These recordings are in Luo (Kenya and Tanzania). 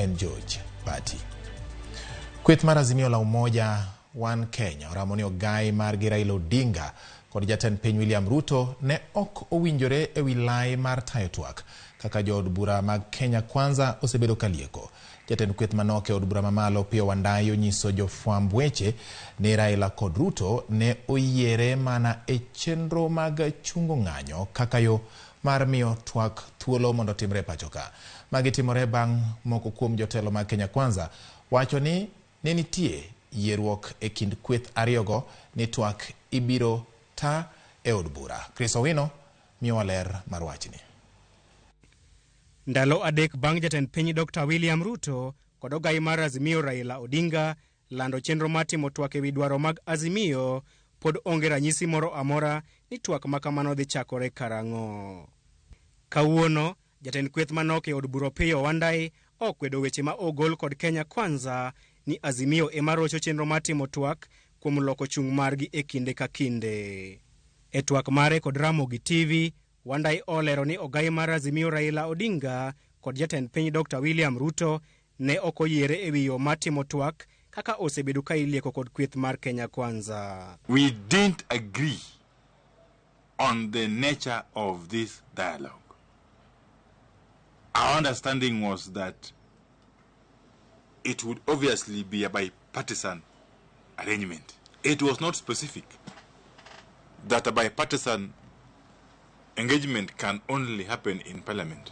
en George Bati. Kweth mar Azimio la Umoja One Kenya Ramoni Ogai mar Raila Odinga kod jatend piny William Ruto ne ok owinjore e wilai mar tayo twak kaka jood bura mag Kenya Kwanza osebedo kalieko. Jatend kweth manok e od bura mamalo Pio Wandayi onyiso jofwamb weche ni Raila kod Ruto ne oyiere mana e chenro mag chungo ng'anyo kaka yo mar miyo twak thuolo mondo timre pachoka. Magi timore bang' moko kuom jotelo mag Kenya Kwanza wacho ni ne nitie yieruok e kind kweth ariyogo ni twak ibiro ta e od bura. Chris Owino miyo waler mar wachni. Ndalo adek bang' jatend piny Dr. William Ruto kod Ogai mar Azimio Raila Odinga lando chenro mar timo twak ewi dwaro mag Azimio, pod onge ranyisi moro amora ni twak makamano dhi chakore karang'o. Kawuono jatend kweth manok e od bura Pio Wandayi okwedo weche ma ogol kod Kenya Kwanza ni Azimio ema rocho chenro mar timo twak kuom loko chung' margi e kinde ka kinde. E twak mare kod Ramogi TV, Wandayi olero ni Ogai mar Azimio Raila Odinga kod jatend piny Dr. William Ruto ne ok oyiere e wi yo mar timo twak kaka osebedo ka ilieko kod kweth mar Kenya Kwanza. We didn't agree on the nature of this dialogue. Our understanding was that it would obviously be a bipartisan arrangement. It was not specific that a bipartisan engagement can only happen in parliament.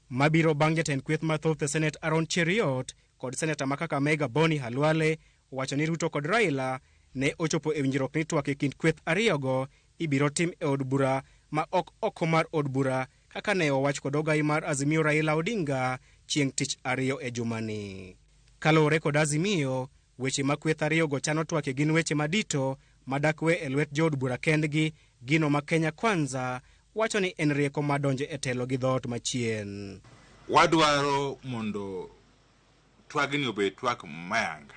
Mabiro bang' jatend kweth mathoth e Senate Aaron Cheriot kod Senator ma Kakamega Boni Halwale wacho ni Ruto kod Raila ne ochopo e winjruok ni twak e kind kweth ariyogo ibiro tim e od bura ma ok oko mar od bura kaka ne owach kod Ogai mar Azimio Raila Odinga chieng' tich ariyo e jumani. Kalore kod Azimio, weche ma kweth ariyogo chano twak e gin weche madito madakwe e lwet jood bura kendgi, gino ma Kenya Kwanza wacho ni en rieko madonje e telo gi dhoot machien. Wadwaro mondo twagni obed twak mayanga.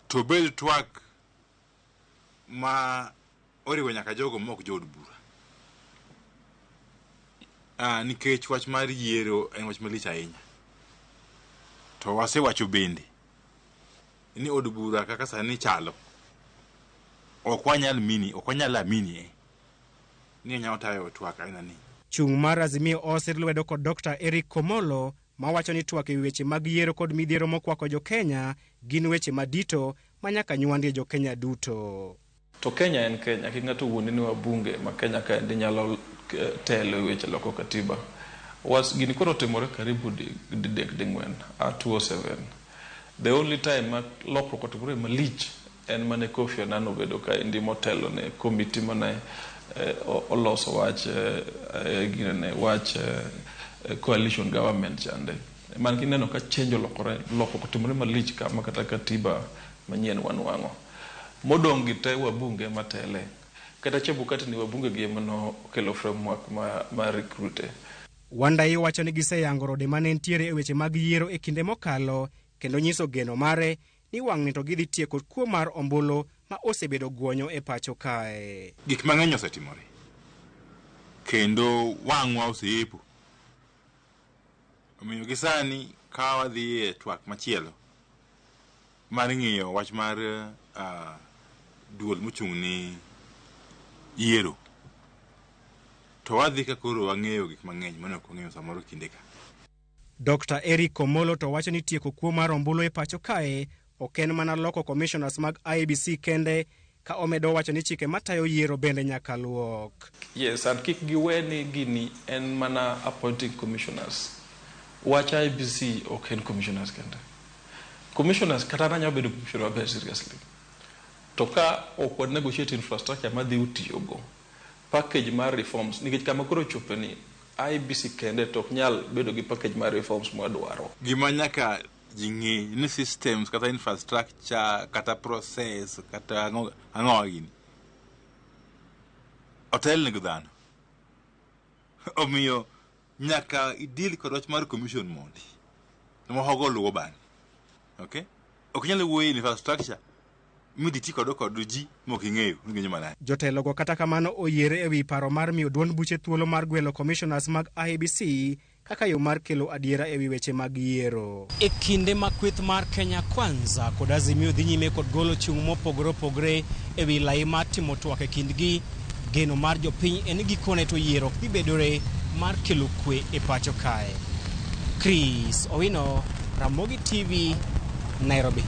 To bed twak ma oriwo nyaka jogo mok jood bura. Nikech wach mar yiero en wach malich ahinya. To wasewacho bende ni od bura kaka sani chalo ok wanyal amini ni nyao tayo twak aina ni. Chung' mar Azimio osir lwedo kod Dr. Eric Komolo mawacho ni twak e weche mag yiero kod midhiero mokwako jo Kenya gin weche madito manyaka nyuandie jo Kenya duto. To Kenya en Kenya, king'ato wuoni ni wabunge ma Kenya ka ndi nyalo telo e weche loko katiba. Gini koro timore karibu didek ding'wen, 2007. The only time lokruok otimore malich en mane Kofi Annan obedo ka ndi motelo ne komiti mane oloso wach coalition government chande. Man kineno ka change lokruok otimore malich kama kata katiba manyien wanwang'o. Modong' gi te wabunge matele. Kata Chebukati ni wabunge gi mano kelo framework ma recruite. Wandayi wacho ni giseyango rode mane ntiere e weche mag yiero e kinde mokalo kendo nyiso geno mare ni wang'ni to gidhi tieko kuo mar ombulu ma osebedo guonyo e pacho kae. Gik mang'eny osetimore. Kendo wang'wa oseepo. Omiyo gisani ka wadhi e twak machielo mar ng'iyo wach mar duol mochung' ni yiero. To wadhi ka koro wang'eyo gik mang'eny mane ok wang'eyo samoro kinde ka. Dr. Eric Komolo to wacho ni tieko kuo mar ombulu e pacho kae ok en mana loko commissioners mag IEBC kende, ka omedo wacho ni chike matayo yiero bende nyaka luok. Yes, and kik giwe ni gini en mana appointing commissioners. Wach IEBC ok en commissioners kende. Commissioners kata nanya bedo commissioner maber seriously. To ka ok negotiate infrastructure madhi utiyogo package mar reforms nikech kama koro chope ni IEBC kende to ok nyal bedo gi package mar reforms mwadwaro. Gima nyaka jingi ni systems kata infrastructure kata process kata ang'o gini. Hotel ni gudano. Omiyo nyaka idil kod wach mar commission mondi. Nomohogo luwo bani. Okay? Ok nyal wuoye infrastructure miditi kod ji moking'eyo ng'enyo malach. Jotelo go kata kamano oyiere ewi paro mar miyo duond buche thuolo mar gwelo commissioners mag IEBC kaka yo mar kelo adiera ewi weche mag yiero. E kinde ma kweth mar Kenya Kwanza kod Azimio dhi nyime kod golo chung' mopogore opogore ewi lai mar timo twak e kindgi, geno mar jopiny en gikone to yiero ok dhi bedore mar kelo kwe e pacho kae. Chris Owino, Ramogi TV, Nairobi.